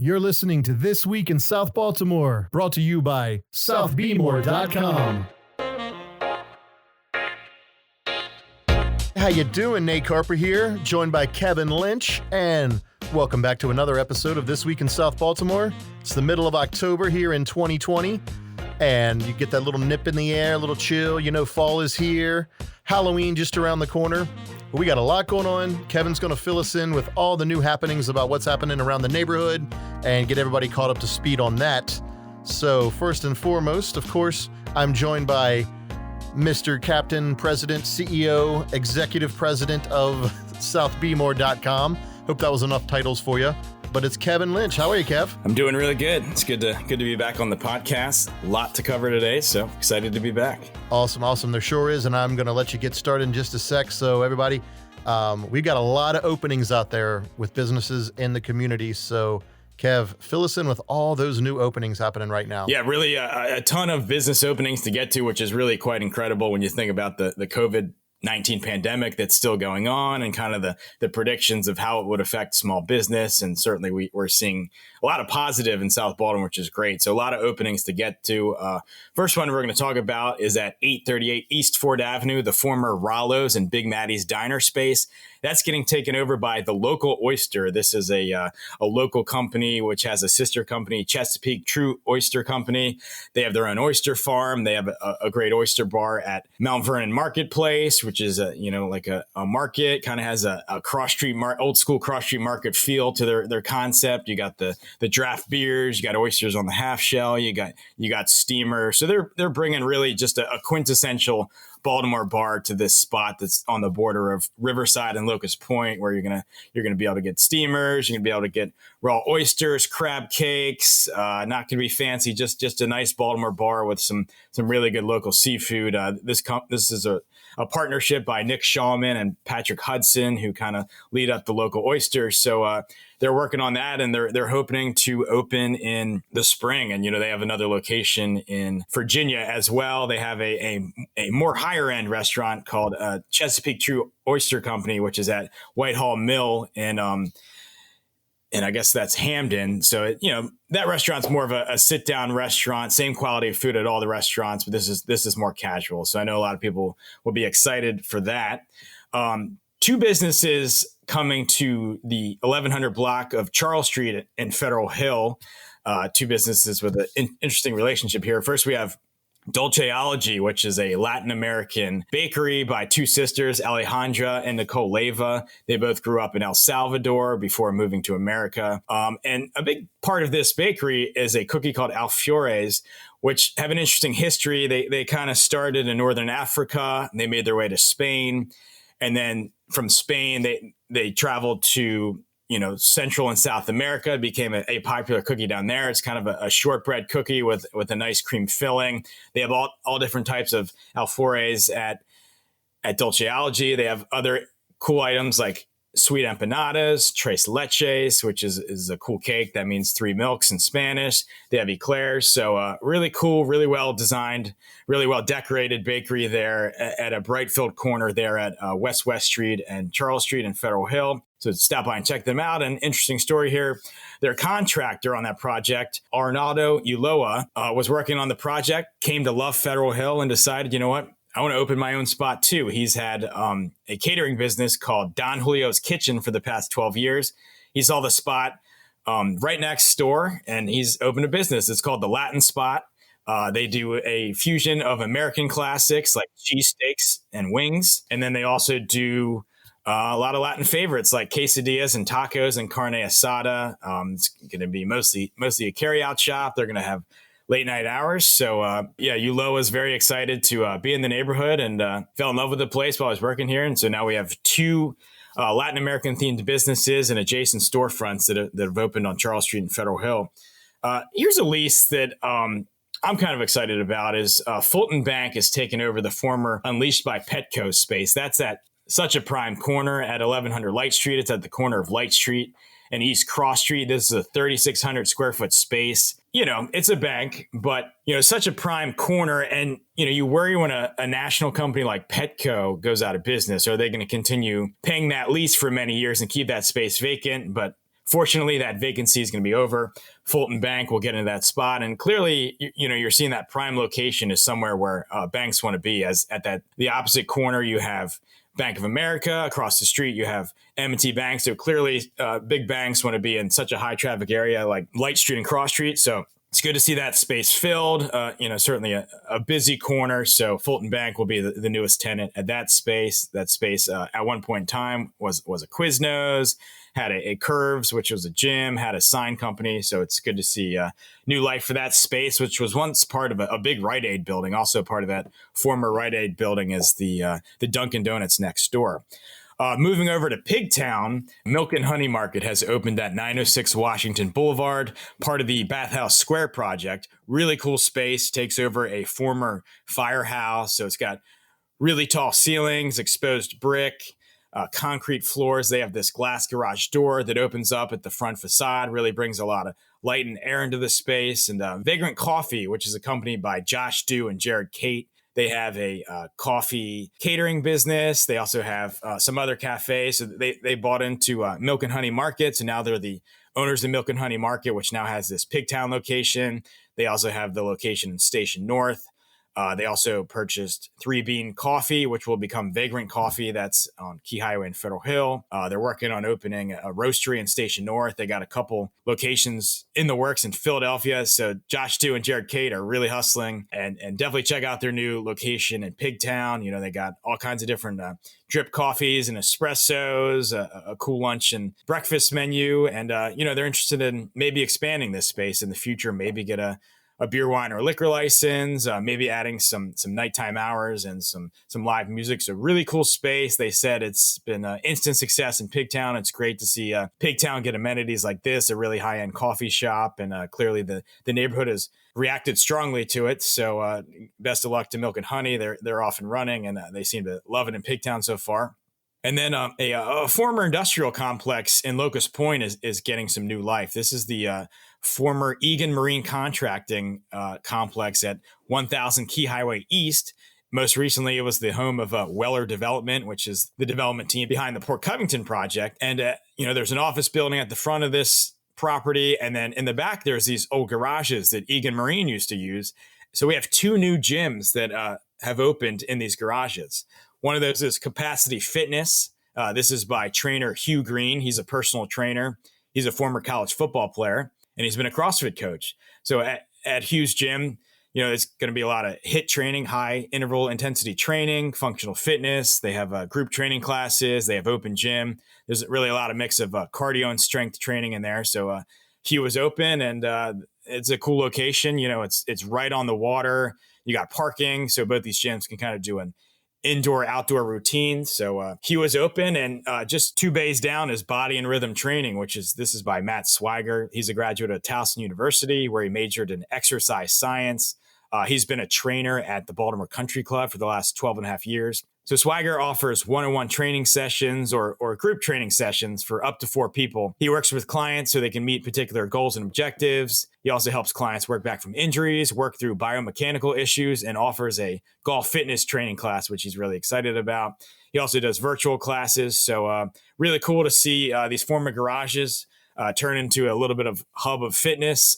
You're listening to This Week in South Baltimore, brought to you by SouthBmore.com. How you doing? Nate Carper here, joined by Kevin Lynch, and welcome back to another episode of This Week in South Baltimore. It's the middle of October here in 2020, and you get that little nip in the air, a little chill. You know fall is here, Halloween just around the corner. But we got a lot going on. Kevin's going to fill us in with all the new happenings about what's happening around the neighborhood and get everybody caught up to speed on that. So first and foremost, of course, I'm joined by Mr. Captain, President, CEO, Executive President of SouthBmore.com. Hope that was enough titles for you. But it's Kevin Lynch. How are you, Kev? I'm doing really good. It's good to be back on the podcast. A lot to cover today, so excited to be back. Awesome. There sure is, and I'm going to let you get started in just a sec. So everybody, we've got a lot of openings out there with businesses in the community. So Kev, fill us in with all those new openings happening right now. Yeah, really a ton of business openings to get to, which is really quite incredible when you think about the COVID-19 pandemic that's still going on and kind of the predictions of how it would affect small business. And certainly we're seeing a lot of positive in South Baltimore, which is great. So a lot of openings to get to. First one we're going to talk about is at 838 East Ford Avenue, the former Rollo's and Big Maddie's diner space. That's getting taken over by the Local Oyster. This is a local company which has a sister company, Chesapeake True Oyster Company. They have their own oyster farm. They have a great oyster bar at Mount Vernon Marketplace, which is like a market. Kind of has a old school cross street market feel to their concept. You got the draft beers, you got oysters on the half shell, you got steamer. So they're bringing really just a quintessential Baltimore bar to this spot that's on the border of Riverside and Locust Point, where you're gonna be able to get steamers, you're gonna be able to get raw oysters, crab cakes. Not gonna be fancy, just a nice Baltimore bar with some really good local seafood. This is a partnership by Nick Shawman and Patrick Hudson, who kind of lead up the Local Oyster. So they're working on that, and they're hoping to open in the spring. And they have another location in Virginia as well. They have a more higher end restaurant called Chesapeake True Oyster Company, which is at Whitehall Mill and I guess that's Hamden. So that restaurant's more of a sit down restaurant, same quality of food at all the restaurants, but this is more casual. So I know a lot of people will be excited for that. Two businesses coming to the 1100 block of Charles Street and Federal Hill. Two businesses with an interesting relationship here. First, we have Dolceology, which is a Latin American bakery by two sisters, Alejandra and Nicole Leyva. They both grew up in El Salvador before moving to America. And a big part of this bakery is a cookie called Alflores, which have an interesting history. They kind of started in Northern Africa. They made their way to Spain. And then from Spain, they traveled to Central and South America. It became a popular cookie down there. It's kind of a shortbread cookie with a nice cream filling. They have all different types of alfores at Dolceology. They have other cool items like sweet empanadas, tres leches, which is a cool cake. That means three milks in Spanish. They have eclairs. So really cool, really well designed, really well decorated bakery there at a bright-filled corner there at West Street and Charles Street and Federal Hill. So stop by and check them out. An interesting story here. Their contractor on that project, Arnaldo Ulloa, was working on the project, came to love Federal Hill and decided, you know what? I want to open my own spot too. He's had a catering business called Don Julio's Kitchen for the past 12 years. He saw the spot right next door, and he's opened a business. It's called the Latin Spot. They do a fusion of American classics like cheesesteaks and wings. And then they also do a lot of Latin favorites like quesadillas and tacos and carne asada. It's going to be mostly a carry-out shop. They're going to have late night hours. So Ulloa is very excited to be in the neighborhood and fell in love with the place while I was working here. And so now we have two Latin American themed businesses and adjacent storefronts that have opened on Charles Street and Federal Hill. Here's a lease that I'm kind of excited about is Fulton Bank has taken over the former Unleashed by Petco space. That's at such a prime corner at 1100 Light Street. It's at the corner of Light Street and East Cross Street. This is a 3,600 square foot space. It's a bank, but, such a prime corner. And, you worry when a national company like Petco goes out of business. Are they going to continue paying that lease for many years and keep that space vacant? But Fortunately, that vacancy is going to be over. Fulton Bank will get into that spot. And clearly, you're seeing that prime location is somewhere where banks want to be. As at the opposite corner, you have Bank of America. Across the street, you have M&T Bank. So clearly, big banks want to be in such a high traffic area like Light Street and Cross Street. So it's good to see that space filled. Certainly a busy corner. So Fulton Bank will be the newest tenant at that space. That space at one point in time was a Quiznos, had a Curves, which was a gym, had a sign company. So it's good to see new life for that space, which was once part of a big Rite Aid building. Also part of that former Rite Aid building is the Dunkin' Donuts next door. Moving over to Pigtown, Milk and Honey Market has opened at 906 Washington Boulevard, part of the Bathhouse Square project. Really cool space, takes over a former firehouse. So it's got really tall ceilings, exposed brick, concrete floors. They have this glass garage door that opens up at the front facade, really brings a lot of light and air into the space. And Vagrant Coffee, which is accompanied by Josh Dew and Jared Kate. They have a coffee catering business. They also have some other cafes. So they bought into Milk and Honey Market. So now they're the owners of Milk and Honey Market, which now has this Pigtown location. They also have the location in Station North. They also purchased 3 Bean Coffee, which will become Vagrant Coffee. That's on Key Highway in Federal Hill. They're working on opening a roastery in Station North. They got a couple locations in the works in Philadelphia. So Josh Dew and Jared Kate are really hustling, and definitely check out their new location in Pigtown. They got all kinds of different drip coffees and espressos, a cool lunch and breakfast menu. And, they're interested in maybe expanding this space in the future, maybe get a beer, wine, or liquor license, maybe adding some nighttime hours and some live music. So really cool space. They said it's been an instant success in Pigtown. It's great to see Pigtown get amenities like this, a really high-end coffee shop. And clearly the neighborhood has reacted strongly to it. So best of luck to Milk and Honey. They're off and running, and they seem to love it in Pigtown so far. And then a former industrial complex in Locust Point is getting some new life. This is the former Egan Marine Contracting complex at 1000 Key Highway East. Most recently, it was the home of Weller Development, which is the development team behind the Port Covington project. And, there's an office building at the front of this property. And then in the back, there's these old garages that Egan Marine used to use. So we have 2 new gyms that have opened in these garages. One of those is Capacity Fitness. This is by trainer Hugh Green. He's a personal trainer. He's a former college football player, and he's been a CrossFit coach. So at Hugh's gym, it's going to be a lot of HIIT training, high interval intensity training, functional fitness. They have group training classes. They have open gym. There's really a lot of mix of cardio and strength training in there. So Hugh was open, and it's a cool location. It's right on the water. You got parking, so both these gyms can kind of do an indoor-outdoor routine. So he was open, and just 2 bays down is Body and Rhythm Training, this is by Matt Swiger. He's a graduate of Towson University, where he majored in exercise science. He's been a trainer at the Baltimore Country Club for the last 12 and a half years. So Swiger offers one-on-one training sessions or group training sessions for up to 4 people. He works with clients so they can meet particular goals and objectives. He also helps clients work back from injuries, work through biomechanical issues, and offers a golf fitness training class, which he's really excited about. He also does virtual classes. So really cool to see these former garages turn into a little bit of hub of fitness.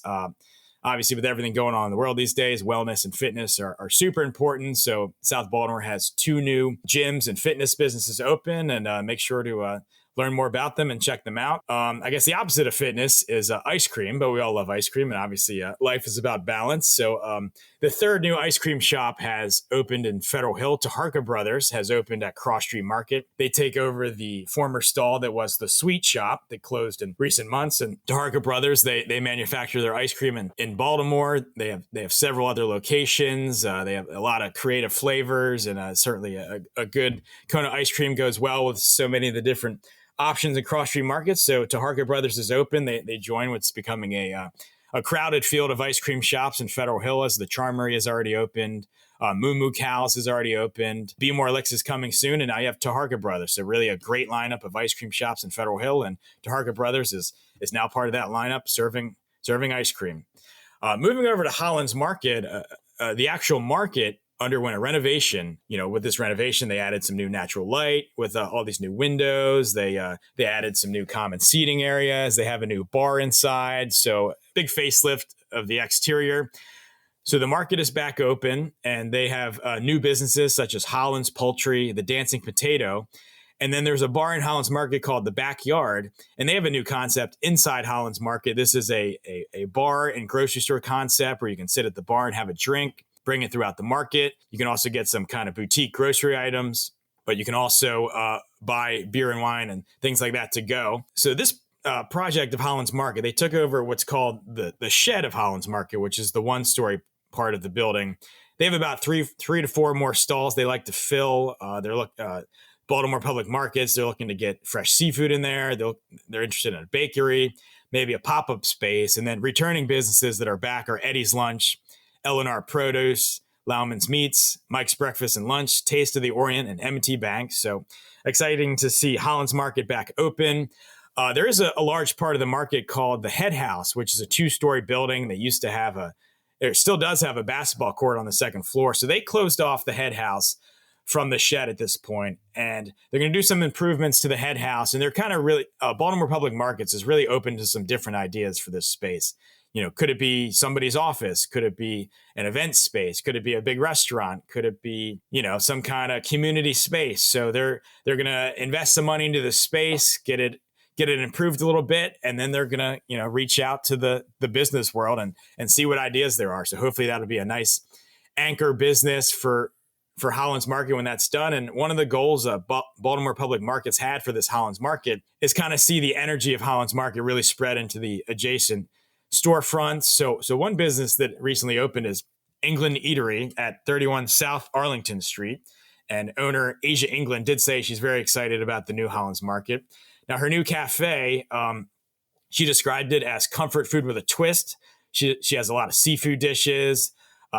Obviously, with everything going on in the world these days, wellness and fitness are super important. So South Baltimore has 2 new gyms and fitness businesses open, and make sure to learn more about them and check them out. I guess the opposite of fitness is ice cream, but we all love ice cream, and obviously life is about balance. So the 3rd new ice cream shop has opened in Federal Hill. Taharka Brothers has opened at Cross Street Market. They take over the former stall that was the Sweet Shop that closed in recent months. And Taharka Brothers, they manufacture their ice cream in Baltimore. They have several other locations. They have a lot of creative flavors, and certainly a good cone of ice cream goes well with so many of the different options in Cross Street Market. So Taharka Brothers is open. They join what's becoming a crowded field of ice cream shops in Federal Hill, as the Charmery has already opened. Moo Moo Cows has already opened. Be More Licks is coming soon. And now you have Taharka Brothers. So really a great lineup of ice cream shops in Federal Hill. And Taharka Brothers is now part of that lineup, serving ice cream. Moving over to Hollins Market, the actual market underwent a renovation. With this renovation, they added some new natural light with all these new windows. They added some new common seating areas. They have a new bar inside. So big facelift of the exterior. So the market is back open, and they have new businesses such as Hollins Poultry, the Dancing Potato. And then there's a bar in Hollins Market called The Backyard, and they have a new concept inside Hollins Market. This is a bar and grocery store concept where you can sit at the bar and have a drink, bring it throughout the market. You can also get some kind of boutique grocery items, but you can also buy beer and wine and things like that to go. So this project of Hollins Market, they took over what's called the shed of Hollins Market, which is the one-story part of the building. They have about three to four more stalls they like to fill. Baltimore Public Markets, they're looking to get fresh seafood in there. They're interested in a bakery, maybe a pop-up space, and then returning businesses that are back are Eddie's Lunch, L&R Produce, Lauman's Meats, Mike's Breakfast and Lunch, Taste of the Orient, and M&T Bank. So exciting to see Hollins Market back open. There is a large part of the market called the Head House, which is a two-story building that used to have it still does have a basketball court on the second floor. So they closed off the Head House from the shed at this point, and they're going to do some improvements to the Head House. And they're kind of really, Baltimore Public Markets is really open to some different ideas for this space. Could it be somebody's office? Could it be an event space? Could it be a big restaurant? Could it be, some kind of community space? So they're going to invest some money into the space, get it improved a little bit, and then they're going to, reach out to the business world and see what ideas there are. So hopefully that'll be a nice anchor business for Hollins Market when that's done. And one of the goals Baltimore Public Markets had for this Hollins Market is kind of see the energy of Hollins Market really spread into the adjacent storefronts. So one business that recently opened is England Eatery at 31 South Arlington Street. And owner Asia England did say she's very excited about the new Hollins Market. Now, her new cafe, she described it as comfort food with a twist. She has a lot of seafood dishes.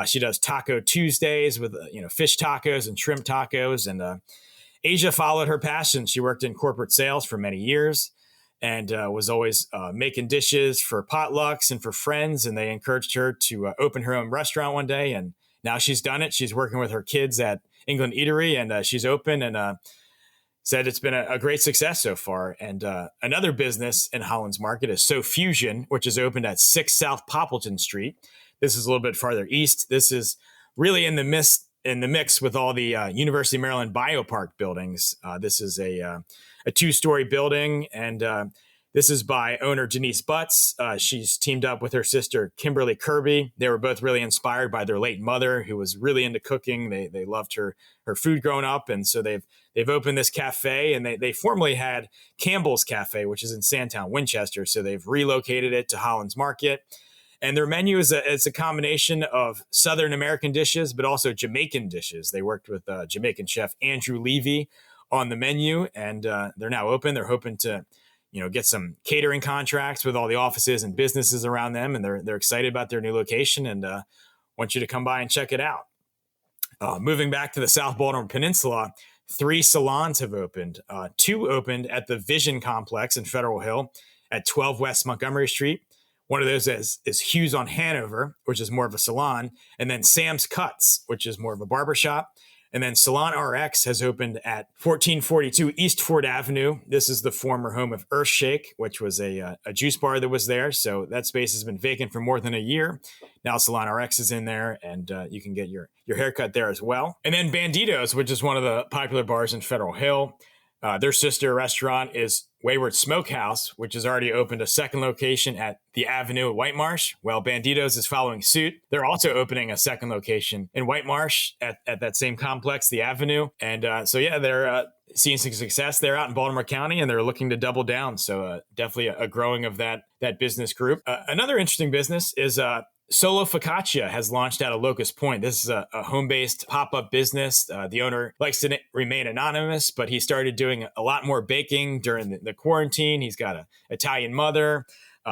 She does Taco Tuesdays with fish tacos and shrimp tacos. And Asia followed her passion. She worked in corporate sales for many years and was always making dishes for potlucks and for friends. And they encouraged her to open her own restaurant one day. And now she's done it. She's working with her kids at England Eatery, and she's open and said it's been a great success so far. And another business in Hollins Market is So Fusion, which is opened at 6 South Poppleton Street. This is a little bit farther east. This is really in the mix with all the University of Maryland Biopark buildings. This is a two-story building, and this is by owner Denise Butts. She's teamed up with her sister Kimberly Kirby. They were both really inspired by their late mother, who was really into cooking. They loved her food growing up, and so they've opened this cafe. And they formerly had Campbell's Cafe, which is in Sandtown, Winchester. So they've relocated it to Hollins Market. And their menu is a combination of Southern American dishes, but also Jamaican dishes. They worked with Jamaican chef Andrew Levy on the menu, and they're now open. They're hoping to, get some catering contracts with all the offices and businesses around them, and they're excited about their new location and want you to come by and check it out. Moving back to the South Baltimore Peninsula, 3 salons have opened. 2 opened at the Vision Complex in Federal Hill at 12 West Montgomery Street. One of those is Hughes on Hanover, which is more of a salon, and then Sam's Cuts, which is more of a barbershop. And then Salon RX has opened at 1442 East Ford Avenue. This is the former home of Earthshake, which was a juice bar that was there. So that space has been vacant for more than a year. Now Salon RX is in there, and you can get your haircut there as well. And then Banditos, which is one of the popular bars in Federal Hill. Their sister restaurant is Wayward Smokehouse, which has already opened a second location at the Avenue at White Marsh. Well, Banditos is following suit. They're also opening a second location in White Marsh at that same complex, the Avenue. And they're seeing some success there out in Baltimore County, and they're looking to double down. So definitely a growing of that business group. Another interesting business is Solo Focaccia has launched out of Locust Point. This is a home-based pop-up business. The owner likes to remain anonymous, but he started doing a lot more baking during the quarantine. He's got an Italian mother,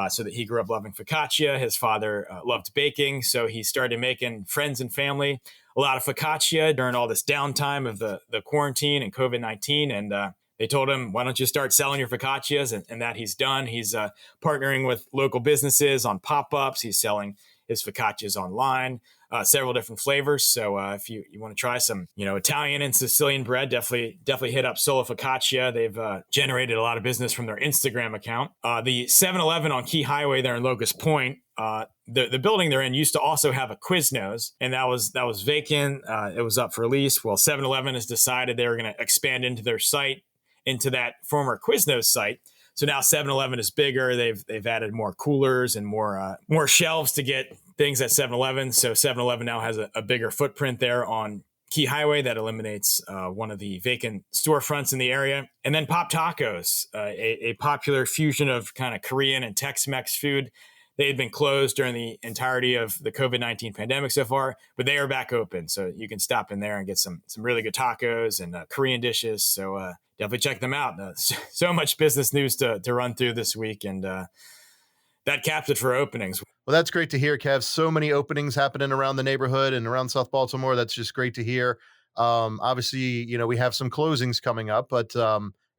so that he grew up loving focaccia. His father loved baking, so he started making friends and family a lot of focaccia during all this downtime of the quarantine and COVID-19. And they told him, why don't you start selling your focaccias? And that he's done. He's partnering with local businesses on pop-ups. He's selling his focaccias online. several different flavors. So if you want to try some, Italian and Sicilian bread, definitely hit up Sola Focaccia. They've generated a lot of business from their Instagram account. The 7-Eleven on Key Highway there in Locust Point, the building they're in used to also have a Quiznos, and that was vacant. It was up for lease. Well, 7-Eleven has decided they were going to expand into their site, into that former Quiznos site. So now 7-Eleven is bigger. They've added more coolers and more shelves to get things at 7-Eleven. So 7-Eleven now has a bigger footprint there on Key Highway that eliminates one of the vacant storefronts in the area. And then Pop Tacos, a popular fusion of kind of Korean and Tex-Mex food. They had been closed during the entirety of the COVID-19 pandemic so far, but they are back open. So you can stop in there and get some really good tacos and Korean dishes. So definitely check them out. So much business news to run through this week, and that caps it for openings. Well, that's great to hear, Kev. So many openings happening around the neighborhood and around South Baltimore. That's just great to hear. Obviously, we have some closings coming up, but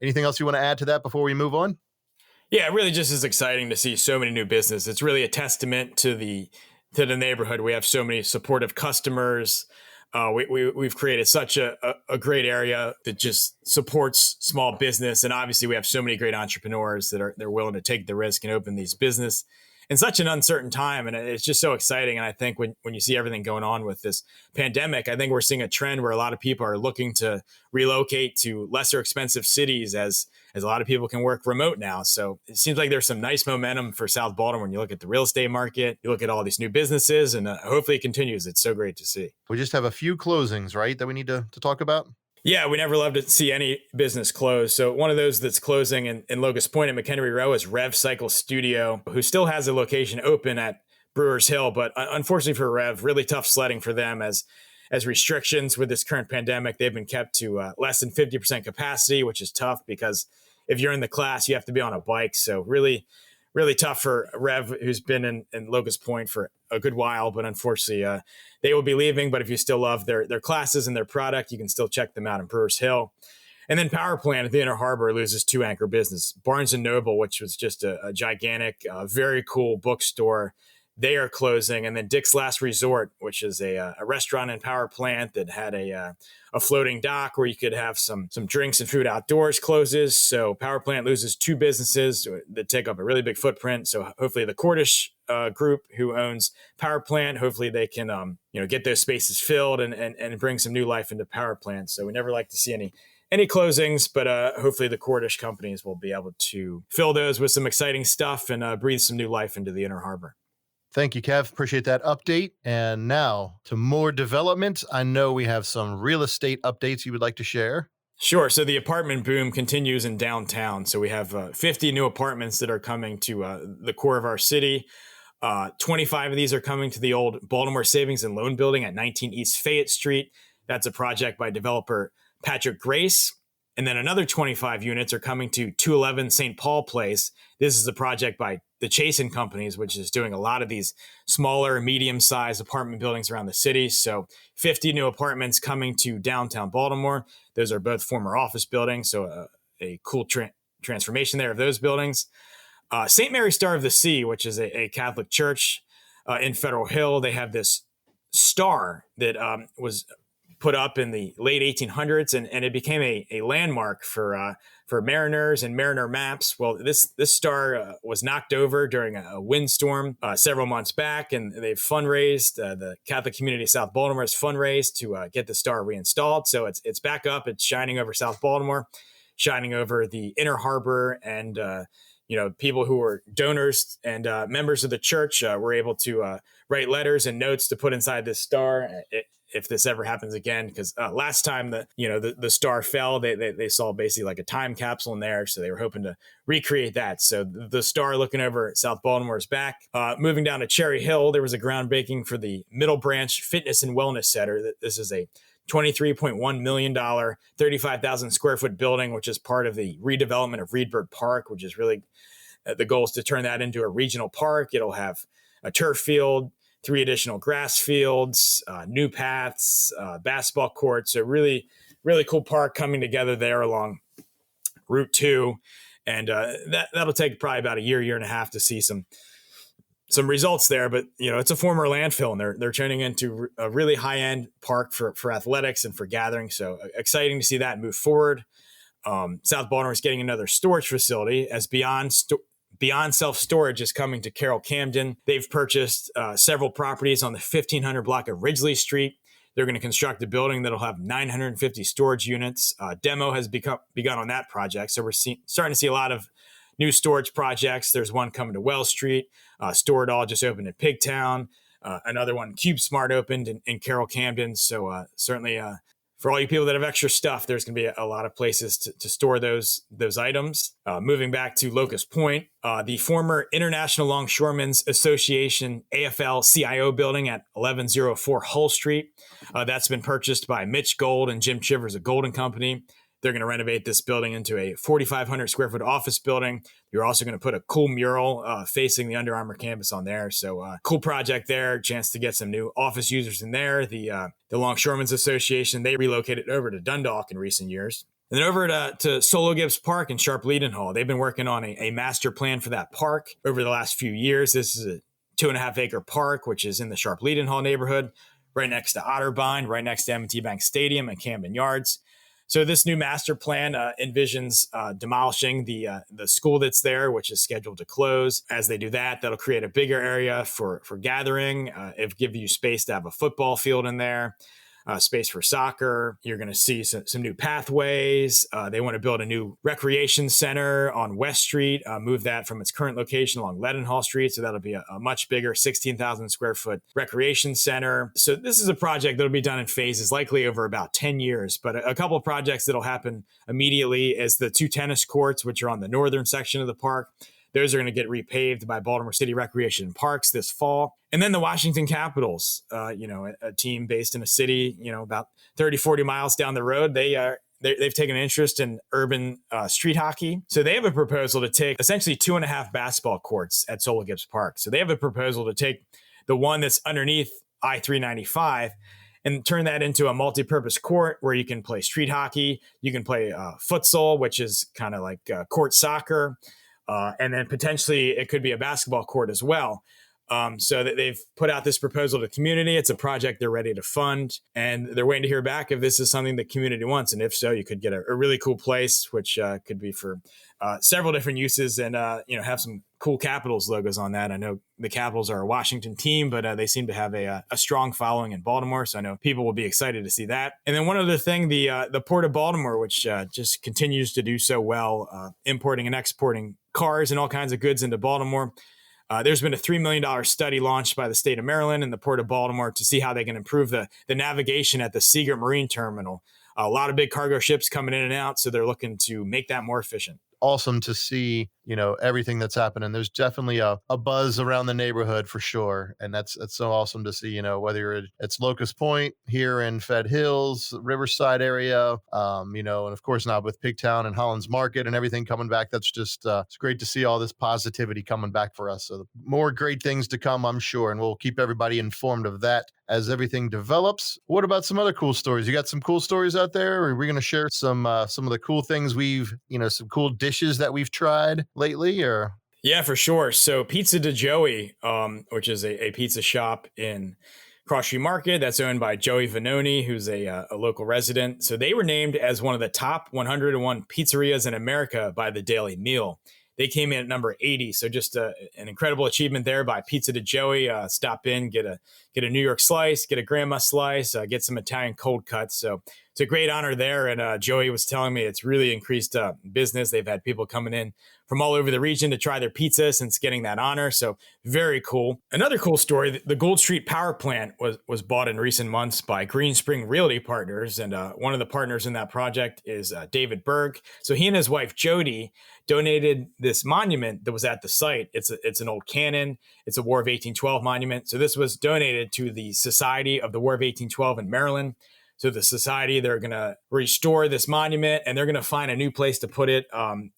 anything else you want to add to that before we move on? Yeah, it really just is exciting to see so many new businesses. It's really a testament to the neighborhood. We have so many supportive customers. We've created such a great area that just supports small business, and obviously we have so many great entrepreneurs they're willing to take the risk and open these business in such an uncertain time. And it's just so exciting. And I think when you see everything going on with this pandemic, I think we're seeing a trend where a lot of people are looking to relocate to lesser expensive cities as a lot of people can work remote now. So it seems like there's some nice momentum for South Baltimore when you look at the real estate market, you look at all these new businesses, and hopefully it continues. It's so great to see. We just have a few closings, right, that we need to talk about? Yeah, we never love to see any business close. So one of those that's closing in Locust Point at McHenry Row is Rev Cycle Studio, who still has a location open at Brewers Hill. But unfortunately for Rev, really tough sledding for them as restrictions with this current pandemic. They've been kept to less than 50% capacity, which is tough because if you're in the class, you have to be on a bike. So really, really tough for Rev, who's been in Locust Point for a good while, but unfortunately they will be leaving. But if you still love their classes and their product, you can still check them out in Brewers Hill. And then Power Plant at the Inner Harbor loses 2 anchor business. Barnes & Noble, which was just a gigantic, very cool bookstore, they are closing. And then Dick's Last Resort, which is a restaurant and power plant that had a floating dock where you could have some drinks and food outdoors, closes. So Power Plant loses 2 businesses that take up a really big footprint. So hopefully the Cordish group who owns Power Plant, hopefully they can get those spaces filled and bring some new life into Power Plant. So we never like to see any closings, but hopefully the Cordish companies will be able to fill those with some exciting stuff and breathe some new life into the Inner Harbor. Thank you, Kev. Appreciate that update. And now to more development. I know we have some real estate updates you would like to share. Sure. So the apartment boom continues in downtown. So we have 50 new apartments that are coming to the core of our city. 25 of these are coming to the old Baltimore Savings and Loan Building at 19 East Fayette Street. That's a project by developer Patrick Grace. And then another 25 units are coming to 211 St. Paul Place. This is a project by the Chasen Companies, which is doing a lot of these smaller, medium-sized apartment buildings around the city. So 50 new apartments coming to downtown Baltimore. Those are both former office buildings, so a cool transformation there of those buildings. St. Mary Star of the Sea, which is a Catholic church in Federal Hill, they have this star that was put up in the late 1800s, and it became a landmark for mariners and mariner maps. Well, this star was knocked over during a windstorm several months back, and they've fundraised. The Catholic community of South Baltimore has fundraised to get the star reinstalled. So it's back up. It's shining over South Baltimore, shining over the Inner Harbor, and people who were donors and members of the church were able to write letters and notes to put inside this star. If this ever happens again, because last time the star fell, they saw basically like a time capsule in there, so they were hoping to recreate that. So the star looking over South Baltimore is back. Moving down to Cherry Hill, there was a groundbreaking for the Middle Branch Fitness and Wellness Center. This is a $23.1 million, 35,000 square foot building, which is part of the redevelopment of Reedburg Park, which is really the goal is to turn that into a regional park. It'll have a turf field, 3 additional grass fields, new paths, basketball courts. So really, really cool park coming together there along Route 2. And that'll take probably about a year and a half to see some some results there, but it's a former landfill, and they're turning into a really high end park for athletics and for gathering. So exciting to see that move forward. South Baltimore is getting another storage facility as Beyond Self-Storage is coming to Carroll-Camden. They've purchased several properties on the 1500 block of Ridgely Street. They're going to construct a building that'll have 950 storage units. Demo has begun on that project. So we're starting to see a lot of new storage projects. There's one coming to Wells Street. Store It All just opened in Pigtown. Another one, Cube Smart, opened in Carroll-Camden. So certainly for all you people that have extra stuff, there's going to be a lot of places to store those items. Moving back to Locust Point, the former International Longshoremen's Association AFL-CIO building at 1104 Hull Street. That's been purchased by Mitch Gold and Jim Chivers of Gold & Company. They're going to renovate this building into a 4,500 square foot office building. You're also going to put a cool mural facing the Under Armour campus on there. So cool project there. Chance to get some new office users in there. The Longshoremen's Association, they relocated over to Dundalk in recent years. And then over to Solo Gibbs Park and Sharp Leadenhall. They've been working on a master plan for that park over the last few years. This is a 2.5 acre park, which is in the Sharp Leadenhall neighborhood, right next to Otterbein, right next to M&T Bank Stadium and Camden Yards. So this new master plan envisions demolishing the school that's there, which is scheduled to close. As they do that, that'll create a bigger area for gathering. It'll give you space to have a football field in there, space for soccer. You're going to see some new pathways. They want to build a new recreation center on West Street, move that from its current location along Leadenhall Street. So that'll be a much bigger 16,000 square foot recreation center. So this is a project that'll be done in phases, likely over about 10 years. But a couple of projects that'll happen immediately is the 2 tennis courts, which are on the northern section of the park. Those are going to get repaved by Baltimore City Recreation and Parks this fall. And then the Washington Capitals, a team based in a city, about 30, 40 miles down the road. They've taken an interest in urban street hockey. So they have a proposal to take essentially 2.5 basketball courts at Solo Gibbs Park. So they have a proposal to take the one that's underneath I-395 and turn that into a multi-purpose court where you can play street hockey. You can play futsal, which is kind of like court soccer. And then potentially it could be a basketball court as well. So that they've put out this proposal to the community. It's a project they're ready to fund, and they're waiting to hear back if this is something the community wants. And if so, you could get a really cool place, which could be for several different uses and, have some cool Capitals logos on that. I know the Capitals are a Washington team, but they seem to have a strong following in Baltimore. So I know people will be excited to see that. And then one other thing, the Port of Baltimore, which just continues to do so well, importing and exporting cars and all kinds of goods into Baltimore. There's been a $3 million study launched by the state of Maryland and the Port of Baltimore to see how they can improve the navigation at the Seagirt Marine Terminal. A lot of big cargo ships coming in and out, so they're looking to make that more efficient. Awesome to see, everything that's happening. There's definitely a buzz around the neighborhood for sure. And that's so awesome to see, whether it's Locust Point here in Fed Hills, Riverside area, and of course now with Pigtown and Hollins Market and everything coming back, that's just, it's great to see all this positivity coming back for us. So more great things to come, I'm sure. And we'll keep everybody informed of that as everything develops. What about some other cool stories? You got some cool stories out there? Or are we going to share some of the cool things some cool dishes that we've tried lately? Or yeah, for sure. So Pizza de Joey, which is a pizza shop in Cross Street Market that's owned by Joey Vanoni, who's a local resident. So they were named as one of the top 101 pizzerias in America by the Daily Meal. They came in at number 80. So just an incredible achievement there by Pizza de Joey. Stop in, get a New York slice, get a grandma slice, get some Italian cold cuts. So it's a great honor there. And Joey was telling me it's really increased business. They've had people coming in from all over the region to try their pizza since getting that honor. So very cool. Another cool story, the Gold Street Power Plant was bought in recent months by Green Spring Realty Partners. And one of the partners in that project is David Berg. So he and his wife, Jody, donated this monument that was at the site. It's an old cannon. It's a War of 1812 monument. So this was donated to the Society of the War of 1812 in Maryland. So the society, they're going to restore this monument and they're going to find a new place to put it.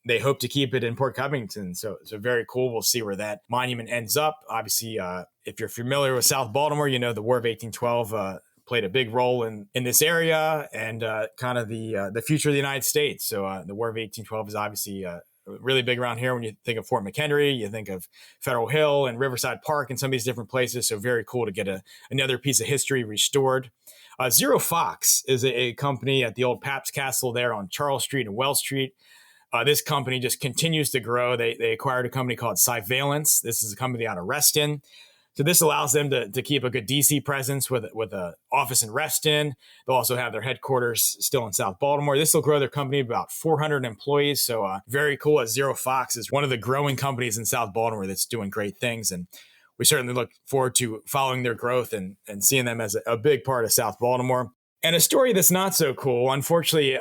They hope to keep it in Port Covington. So very cool. We'll see where that monument ends up. Obviously, if you're familiar with South Baltimore, the War of 1812 played a big role in this area and kind of the future of the United States. So the War of 1812 is obviously really big around here. When you think of Fort McHenry, you think of Federal Hill and Riverside Park and some of these different places. So very cool to get another piece of history restored. Zero Fox is a company at the old Pabst Castle there on Charles Street and Wells Street. This company just continues to grow. They acquired a company called Cyvalence. This is a company out of Reston. So this allows them to keep a good DC presence with an office in Reston. They'll also have their headquarters still in South Baltimore. This will grow their company to about 400 employees. So very cool. As Zero Fox is one of the growing companies in South Baltimore that's doing great things. And we certainly look forward to following their growth and seeing them as a big part of South Baltimore. And a story that's not so cool, unfortunately,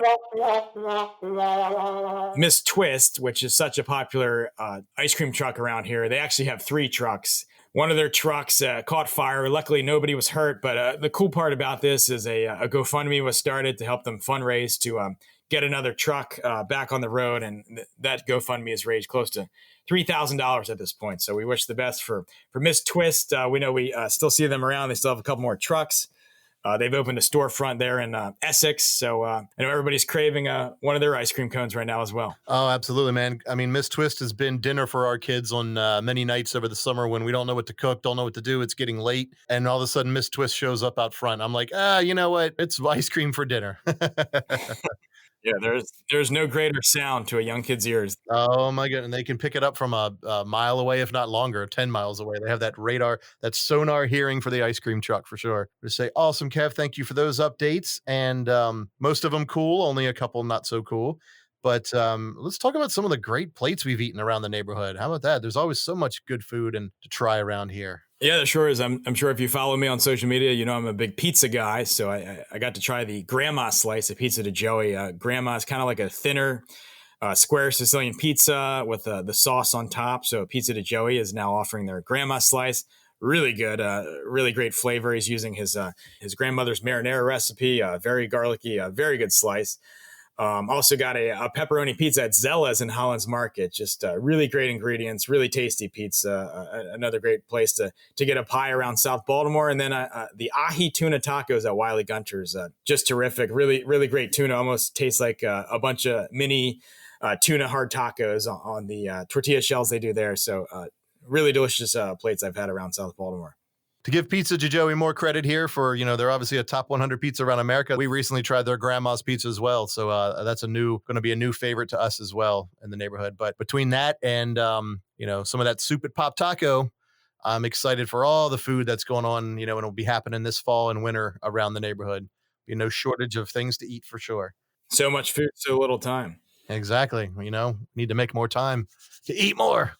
Miss Twist, which is such a popular ice cream truck around here, they actually have 3 trucks. One of their trucks caught fire. Luckily, nobody was hurt. But the cool part about this is a GoFundMe was started to help them fundraise to get another truck back on the road. And that GoFundMe has raised close to $3,000 at this point. So we wish the best for Miss Twist. We know we still see them around. They still have a couple more trucks. They've opened a storefront there in Essex. So I know everybody's craving one of their ice cream cones right now as well. Oh, absolutely, man. I mean, Miss Twist has been dinner for our kids on many nights over the summer when we don't know what to cook, don't know what to do. It's getting late. And all of a sudden, Miss Twist shows up out front. I'm like, you know what? It's ice cream for dinner. Yeah, there's no greater sound to a young kid's ears. Oh my goodness. And they can pick it up from a mile away, if not longer, 10 miles away. They have that radar, that sonar hearing for the ice cream truck for sure. Just say, awesome, Kev. Thank you for those updates. And most of them cool, only a couple not so cool. But let's talk about some of the great plates we've eaten around the neighborhood. How about that? There's always so much good food and to try around here. Yeah, there sure is. I'm sure if you follow me on social media, you know I'm a big pizza guy. So I got to try the Grandma slice of Pizza de Joey. Grandma is kind of like a thinner, square Sicilian pizza with the sauce on top. So Pizza de Joey is now offering their Grandma slice. Really good, really great flavor. He's using his grandmother's marinara recipe. Very garlicky, very good slice. Also got a pepperoni pizza at Zella's in Hollins Market. Just really great ingredients, really tasty pizza. Another great place to get a pie around South Baltimore. And then the ahi tuna tacos at Wiley Gunter's. Just terrific. Really, really great tuna. Almost tastes like a bunch of mini tuna hard tacos on the tortilla shells they do there. So really delicious plates I've had around South Baltimore. To give Pizza de Joey more credit here for, they're obviously a top 100 pizza around America. We recently tried their Grandma's pizza as well. So that's going to be a new favorite to us as well in the neighborhood. But between that and, some of that soup at Pop Taco, I'm excited for all the food that's going on, and it'll be happening this fall and winter around the neighborhood. Be no shortage of things to eat for sure. So much food, so little time. Exactly. Need to make more time to eat more.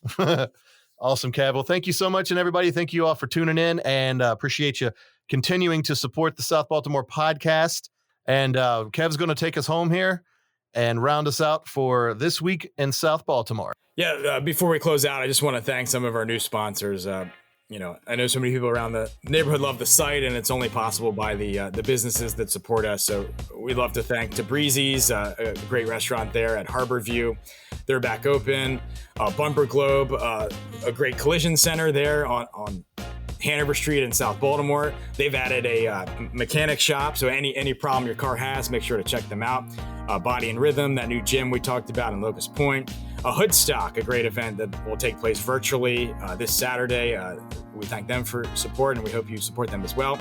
Awesome, Kev. Well, thank you so much. And everybody, thank you all for tuning in, and appreciate you continuing to support the South Baltimore podcast. And Kev's going to take us home here and round us out for this week in South Baltimore. Yeah. Before we close out, I just want to thank some of our new sponsors. I know so many people around the neighborhood love the site, and it's only possible by the businesses that support us. So we'd love to thank Tabrizi's, a great restaurant there at Harborview. They're back open. Bumper Globe, a great collision center there on Hanover Street in South Baltimore. They've added a mechanic shop, so any problem your car has, make sure to check them out. Body and Rhythm, that new gym we talked about in Locust Point. Hoodstock, a great event that will take place virtually this Saturday. We thank them for support, and we hope you support them as well.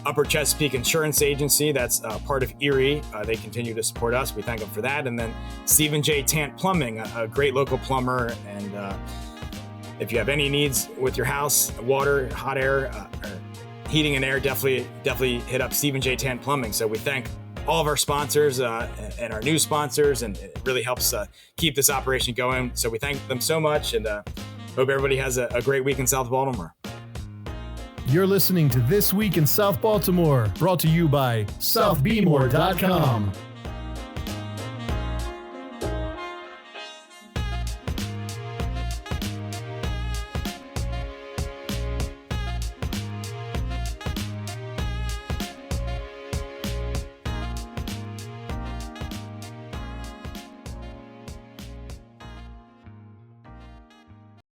Upper Chesapeake Insurance Agency, that's part of Erie. They continue to support us. We thank them for that. And then Stephen J. Tant Plumbing, a great local plumber. And if you have any needs with your house, water, hot air, or heating and air, definitely hit up Stephen J. Tant Plumbing. So we thank all of our sponsors and our new sponsors, and it really helps keep this operation going. So we thank them so much, and hope everybody has a great week in South Baltimore. You're listening to This Week in South Baltimore, brought to you by SouthBmore.com.